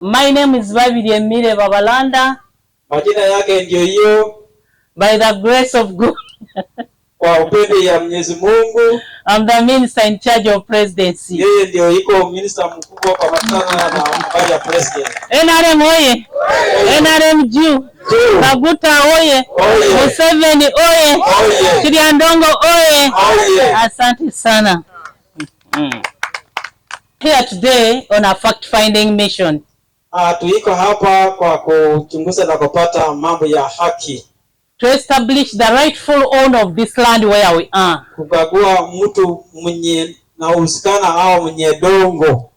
My name is Babili Emile Babalanda. Majina yake ndio hiyo. By the grace of God. Kwa upendo ya Mwenyezi Mungu. I'm the minister in charge of presidency. Yeye ndio iko minister mkubwa kwa masuala na habari ya president. NRM oye. NRM juu. Kaguta oye. Museveni oye. Chiriandongo oye. Asante sana. Here today on a fact-finding mission. Tuiko hapa kwa kuchunguza na kupata mambo ya haki. To establish the rightful owner of this land where we are. Kukagua mtu mwenye na usikana au mwenye dongo.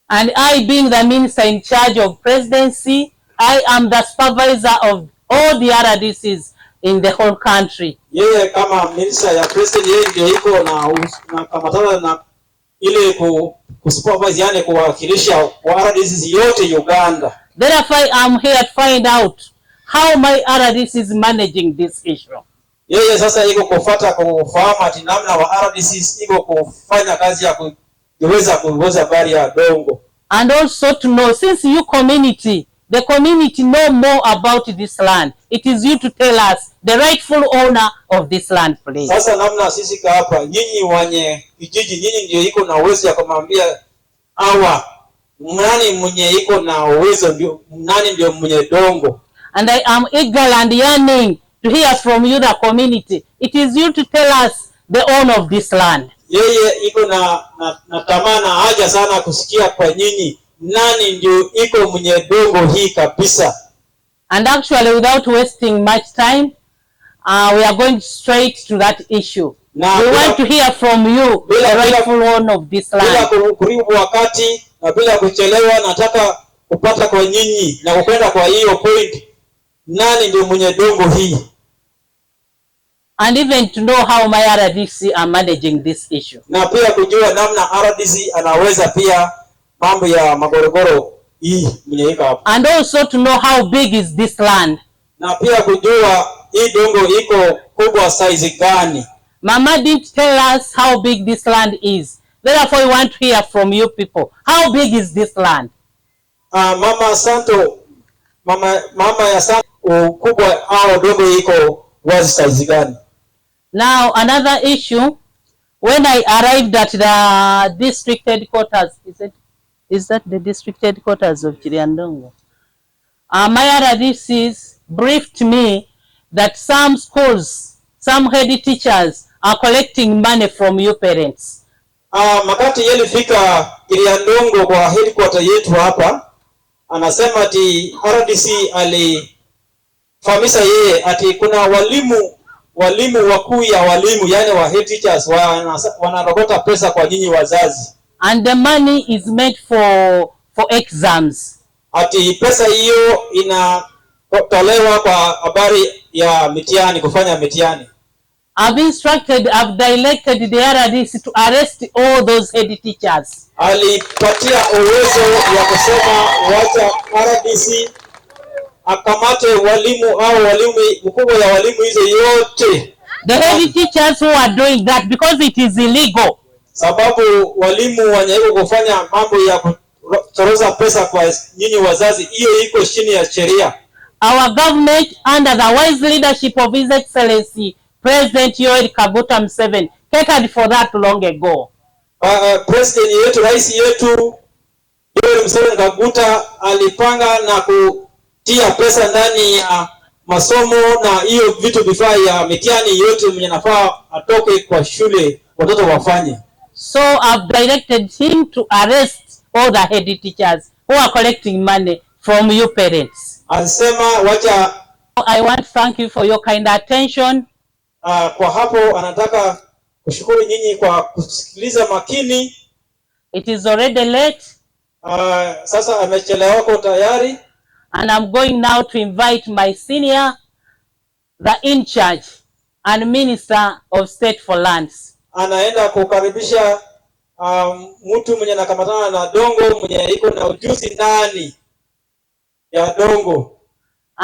And I, being the minister in charge of presidency, I am the supervisor of all the RDCs in the whole country. Yeye kama minister ya president, yeye ndio iko na kamatana na ile kusupervise, yani kuwakilisha RDCs yote Uganda. Therefore I am here to find out how my RDC is managing this issue. Yeye sasa iko kufuata kufahamu ati namna wa RDCs iko kufanya kazi ya kuweza kuongoza habari ya dongo. And also to know, since you community, the community know more about this land, it is you to tell us the rightful owner of this land, please. Sasa namna sisi hapa, nyinyi wenye kijiji, nyinyi ndio iko na uwezo ya kumwambia hawa nani mwenye iko na uwezo, ndio nani ndio mwenye dongo. And I am eager and yearning to hear from you, the community. It is you to tell us the owner of this land. Yeye iko na tamaa na haja sana kusikia kwa nyinyi nani ndio iko mwenye dongo hii kabisa. And actually, without wasting much time, we are going straight to that issue. Now, we want to hear from you, the rightful owner of this land. Bila kuribu wakati na bila kuchelewa, nataka kupata kwa nyinyi na kupenda kwa hiyo point, nani ndio mwenye dongo hii. And even to know how my RDC are managing this issue. Na pia kujua namna RDC anaweza pia mambo ya magorogoro hii mwenye iko hapa. And also to know how big is this land. Na pia kujua hii dongo iko kubwa size gani. Mama didn't tell us how big this land is. Therefore we want to hear from you people. How big is this land? Mama Santo, mama ya Santo, ukubwa au dongo iko wazi size gani? Now another issue, when I arrived at the district headquarters, is that the district headquarters of Chiriandongo? My RDCs briefed me that some schools, some head teachers are collecting money from you parents. Makati yelifika Chiriandongo kwa headquarter yetu hapa, anasema ati RDC alifahamisha yeye ati kuna walimu wakuu ya walimu, yani wa head teachers wanarogota pesa kwa nyinyi wazazi. And the money is meant for exams. Ati pesa hiyo inatolewa kwa habari ya mitihani, kufanya mitihani. I've directed the RDC to arrest all those head teachers. Alipatia uwezo ya kusema wacha RDC akamate walimu au walimu mkubwa ya walimu hizo yote. The head teachers who are doing that because it is illegal. Sababu walimu wanajaribu kufanya mambo ya kutoroza pesa kwa nyinyi wazazi, hiyo iko chini ya sheria. Our government under the wise leadership of His Excellency President Yoweri Kaguta Museveni catered for that long ago. President yetu, rais yetu Yoweri Museveni Kaguta alipanga na kutia pesa ndani ya masomo na hiyo vitu vifaa ya mitihani yote mwenye nafaa atoke kwa shule watoto wafanye. So I've directed him to arrest all the head teachers who are collecting money from you parents. Alisema wacha. I want to thank you for your kind attention. Kwa hapo anataka kushukuru nyinyi kwa kusikiliza makini. It is already late. Sasa amechelewa kwa tayari. And I'm going now to invite my senior, the in charge and Minister of State for Lands. Anaenda kukaribisha mtu mwenye nakamatana na dongo, mwenye iko na ujuzi ndani ya dongo,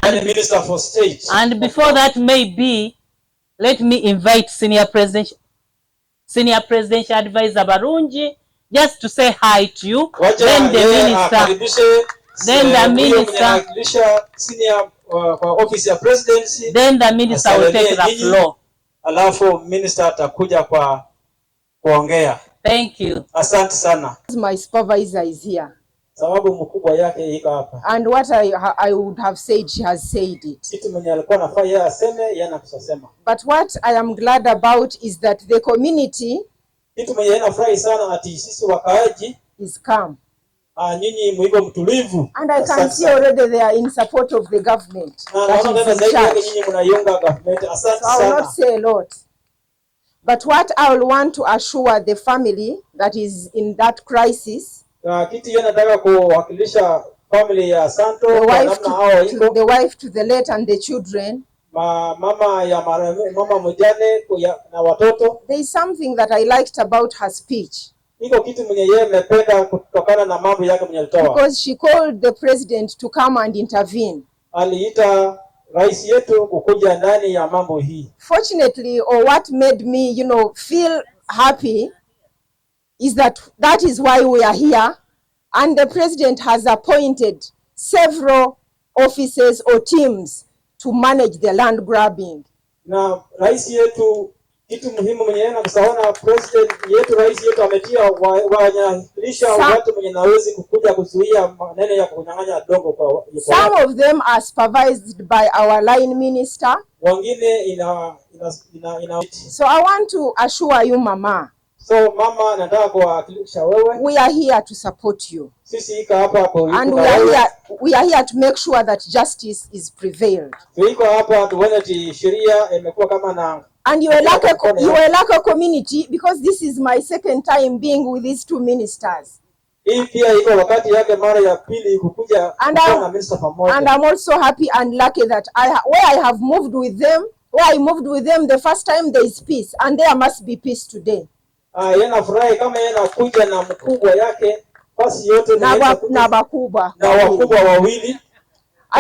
and Minister for State. And before that may be, let me invite Senior Presidential Advisor Barungi, just to say hi to you. Wacha Then the minister, then the minister, senior office ya presidency, then the minister will take the floor. Alafu minister atakuja kwa kuongea. Thank you. Asante sana. My supervisor is here. Sababu mkubwa yake iko hapa. And what I would have said, she has said it. Kitu mwenye alikuwa anafanya yeye aseme, yeye anakusema. But what I am glad about is that the community kitu mwenye anafurahi sana ati sisi wakaaji is calm. Nyinyi mwigo mtulivu. And I can see already they are in support of the government. That is in charge. Nyinyi mnaiunga government. Asante sana. I will not say a lot. But what I will want to assure the family that is in that crisis, kitu yeye nataka kuwakilisha family ya Santo, the wife to the late and the children, mama mjane na watoto. There is something that I liked about her speech. Iko kitu mwenye yeye amependa kutokana na mambo yake mwenye alitoa. Because she called the president to come and intervene. Aliita rais yetu kukuja ndani ya mambo hii. Fortunately, or what made me, feel happy is that is why we are here, and the president has appointed several offices or teams to manage the land grabbing. Na rais yetu kitu muhimu mwenye anakusaona president yetu, rais yetu ametia wanyahilisha watu mwenye nawezi kukuja kuzuia maneno ya kunyang'anya dongo kwa. Some of them are supervised by our line minister. Wengine ina. So I want to assure you, Mama. So mama, nataka kuwakilisha wewe. We are here to support you. Sisi iko hapa kwa. And we are here to make sure that justice is prevailed. Tuko hapa tuone sheria imekuwa kama na. And you are like a community, because this is my second time being with these two ministers. Hii pia iko wakati yake mara ya pili kukuja na minister pamoja. And I'm also happy and lucky that I have moved with them. Where I moved with them the first time, there is peace, and there must be peace today. Yeye furahi kama yeye anakuja na mkubwa yake, basi yote na bakubwa na wakubwa wawili.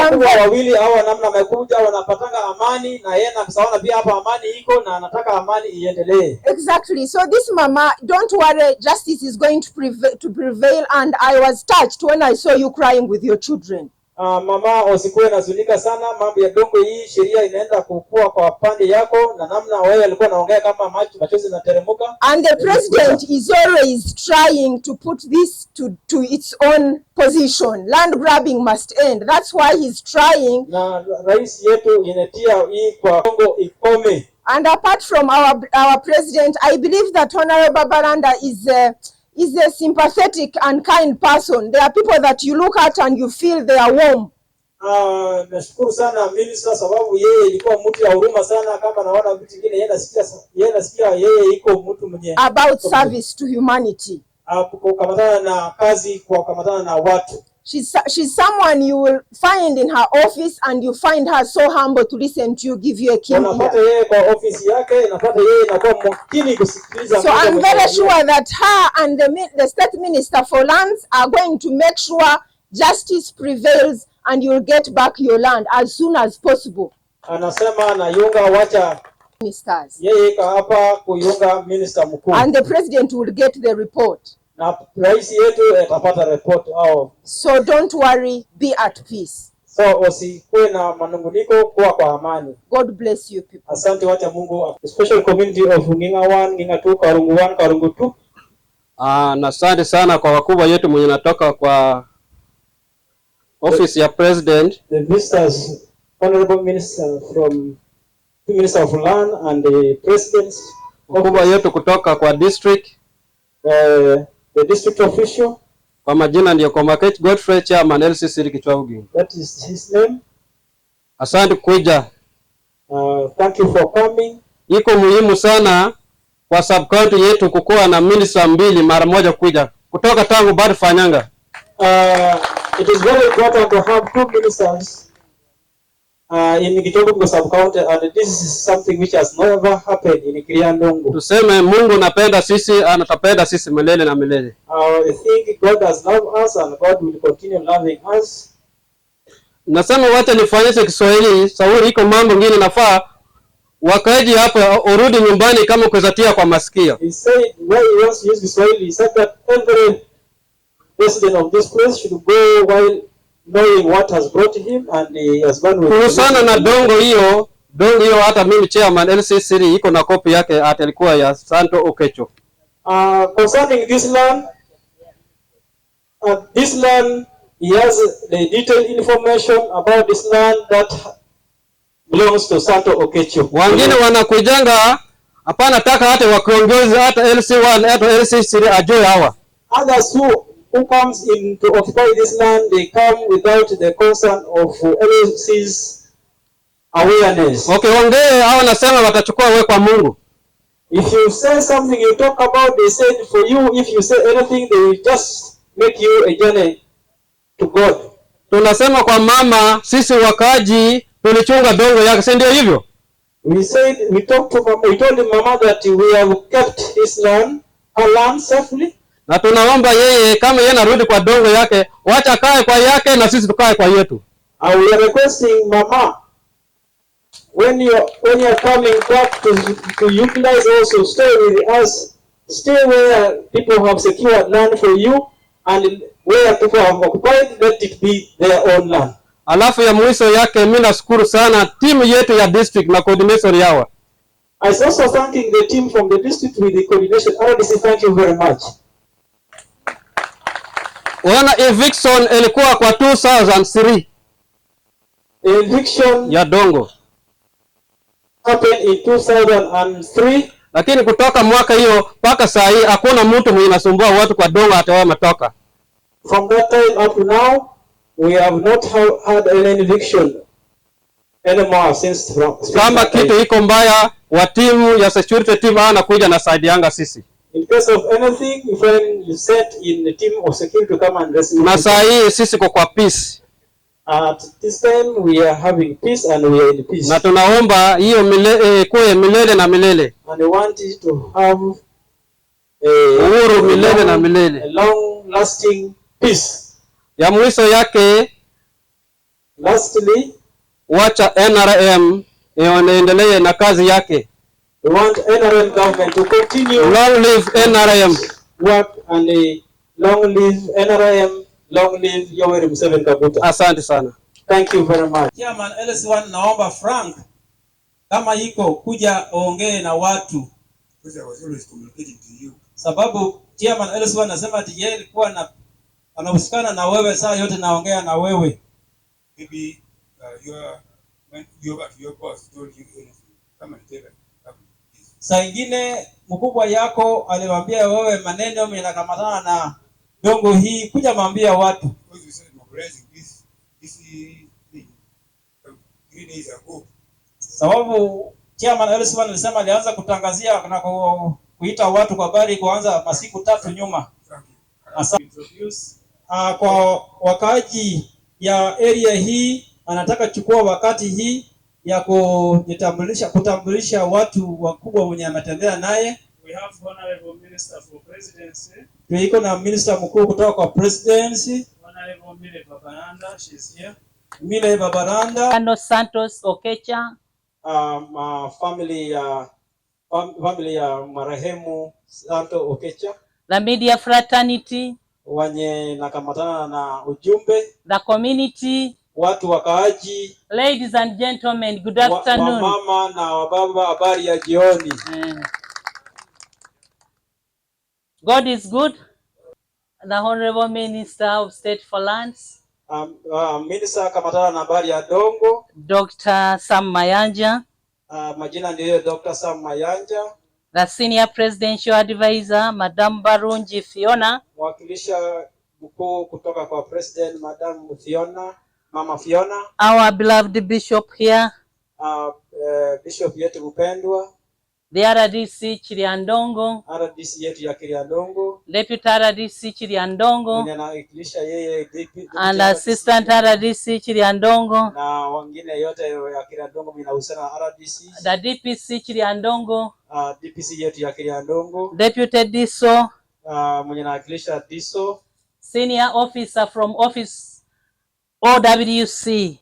Wakubwa wawili hao namna amekuja wanapatanga amani, na yeye anakusaona pia hapa amani iko na anataka amani iendelee. Exactly. So this mama, don't worry, justice is going to prevail, and I was touched when I saw you crying with your children. Mama, usikuwe nazunika sana, mambo ya dongo hii sheria inaenda kukua kwa pande yako, na namna wewe alikuwa naongea kama machozi yanateremka. And the president is always trying to put this to its own position. Land grabbing must end. That's why he's trying. Na rais yetu inatia hii kwa Kongo ikome. And apart from our president, I believe that Honorable Baranda is a sympathetic and kind person. There are people that you look at and you feel they are warm. Nashukuru sana minister, sababu yeye ilikuwa mtu ya huruma sana, kama naona vitu vingine yeye nasikia yeye iko mtu mwenye about service to humanity. Kukamatana na kazi, kukamatana na watu. She's someone you will find in her office, and you find her so humble to listen to you, give you a key. So I'm very sure that her and the state minister for lands are going to make sure justice prevails and you'll get back your land as soon as possible. Anasema na yunga wacha ministers. Yeye hapa kuyunga minister mkuu. And the president will get the report. Na rais yetu atapata report au. So don't worry, be at peace. So usikuwe na manunguniko, kuwa kwa amani. God bless you people. Asante, wacha Mungu. Special community of Nginga 1, Nginga 2, Karungu 1, Karungu 2. Na asante sana kwa wakubwa yetu mwenye natoka kwa office ya president. The visitors, honorable minister from the Minister of Land and the president. Wakubwa yetu kutoka kwa district. The district official. Kwa majina ndio Komakech Godfrey Chairman LCC Kichwaugi. That is his name. Asante kuja. Thank you for coming. Iko muhimu sana kwa sub county yetu kukua na minister mbili mara moja kuja kutoka tangu bado fanyanga. It is very important to have two ministers in Kichwaugi sub county, and this is something which has never happened in Kiriandongo. Tuseme Mungu napenda sisi, anatupenda sisi milele na milele. I think God has loved us and God will continue loving us. Nasema wacha nifanyishe Kiswahili, sauri iko mambo ngine nafaa wakaji hapa urudi nyumbani kama kuzatia kwa masikio. He said why he wants to use Kiswahili. He said that every resident of this place should go while knowing what has brought him, and he has gone with. Kuhusiana na dongo hiyo hata mimi chairman LC3 iko na copy yake atalikuwa ya Santo Okecho. Concerning this land, he has the detailed information about this land that belongs to Santo Okecho. Wengine wanakujanga hapana taka hata wakiongozi hata LC1 hata LC3 ajue hawa. Others who comes in to occupy this land, they come without the consent of LC's awareness. Okay, wengine hao nasema watachukua wewe kwa Mungu. If you say something, you talk about, they said for you, if you say anything, they will just make you a journey to God. Tunasema kwa mama, sisi wakaji tulichunga dongo yake, si ndio hivyo? We told mama that we have kept his land, her land safely. Na tunaomba yeye kama yeye anarudi kwa dongo yake, wacha kae kwa yake na sisi tukae kwa yetu. And we are requesting mama, when you are coming back to utilize also, stay with us, stay where people have secured land for you, and where people have occupied, let it be their own land. Alafu ya mwisho yake mimi nashukuru sana timu yetu ya district na coordination yawa. I was also thanking the team from the district with the coordination. RDC, thank you very much. Wana eviction ilikuwa kwa 2003. Eviction ya dongo happened in 2003. Lakini kutoka mwaka hiyo mpaka saa hii hakuna mtu mwenye nasumbua watu kwa dongo hata wao matoka. From that time up to now, we have not had any eviction anymore since kama kitu iko mbaya wa timu ya security team anakuja na side yanga sisi. In case of anything, if you set in the team of security to come and rescue. Na saa hii sisi kwa peace. At this time we are having peace and we are in peace. Na tunaomba hiyo kuwe milele na milele. And we want it to have uhuru milele na milele. A long lasting peace. Ya mwisho yake, lastly, wacha NRM iendelee na kazi yake. We want NRM government to continue. Long live NRM. Work and long live NRM, long live Yoweri Museveni Kaguta. Asante sana. Thank you very much. Chairman LC1, naomba Frank kama iko kuja ongee na watu. Because I was always communicating to you. Sababu Chairman LC1 anasema ati yeye alikuwa anahusikana na wewe saa yote naongea na wewe. Maybe your boss told you anything. Come and tell us. Saa ingine mkubwa yako aliwaambia wewe maneno yanakamatana na dongo hii, kuja mwambia watu. Because you said mobilizing this thing 3 days ago. Sababu Chairman LC1 alisema alianza kutangazia na kuita watu kwa habari kuanza masiku 3 nyuma. Kwa wakaaji ya area hii anataka chukua wakati hii ya kutambulisha watu wakubwa wenye ametembea naye. We have Honorable Minister for Presidency. Tuiko na minister mkuu kutoka kwa presidency. Honorable Mile Babaranda, she's here. Mile Babaranda. Ano Santos Okecha. Family ya marehemu Santo Okecha. The media fraternity. Wenye nakamatana na ujumbe. The community. Watu wakaaji. Ladies and gentlemen, good afternoon. Mama na wababa, habari ya jioni. God is good. The Honorable Minister of State for Lands. Minister kamatana na habari ya dongo. Dr. Sam Mayanja. Majina ndiyo Dr. Sam Mayanja. The Senior Presidential Advisor, Madam Barunji Fiona. Mwakilisha mkuu kutoka kwa President, Madam Fiona. Mama Fiona. Our beloved Bishop here. Bishop yetu mpendwa. The RDC Chiriandongo. RDC yetu ya Kiriandongo. Deputy RDC Chiriandongo. Mwenye anawakilisha yeye and Assistant RDC Chiriandongo. Na wengine yote ya Kiriandongo minahusiana na RDC. The DPC Chiriandongo. DPC yetu ya Kiriandongo. Deputy DISO. Mwenye anawakilisha DISO. Senior Officer from Office OWC.